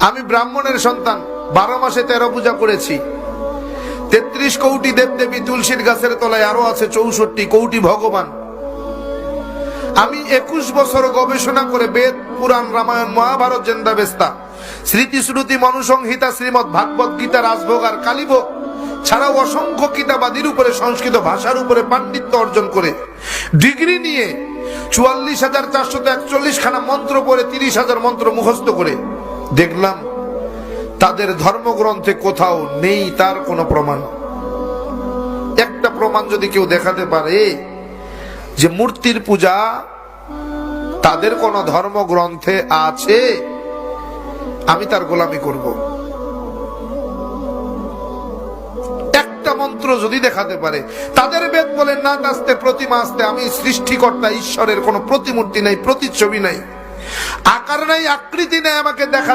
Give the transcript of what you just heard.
আমি ব্রাহ্মণের সন্তান, 12 মাসে 13 পূজা করেছি। 33 কোটি দেবদেবী, তুলসীর গাছের তলায় আরো আছে 64 কোটি ভগবান। আমি 21 বছর গবেষণা করে বেদ, পুরাণ, রামায়ণ, মহাভারত, জেন্দাবেস্তা, স্মৃতি শ্রুতি, মনুসংহিতা, শ্রীমৎ ভাগবত গীতা, রাজভোগ আর কালীভোগ ছাড়াও অসংখ্য কিতাবাদির উপরে, সংস্কৃত ভাষার উপরে পাণ্ডিত্য অর্জন করে ডিগ্রি নিয়ে 44,441 খানা মন্ত্র পড়ে 30,000 মন্ত্র মুখস্থ করে দেখলাম তাদের ধর্মগ্রন্থে কোথাও নেই তার কোনো প্রমাণ। একটা প্রমাণ যদি কেউ দেখাতে পারে যে মূর্তির পূজা তাদের কোন ধর্মগ্রন্থে আছে, আমি তার গোলামি করব। একটা মন্ত্র যদি দেখাতে পারে, তাদের বেদ বলে না আসতে প্রতিমা আসতে, আমি সৃষ্টিকর্তা ঈশ্বরের কোন প্রতিমূর্তি নাই, প্রতিচ্ছবি নাই, আকার নাই, আকৃতি নাই, আমাকে দেখা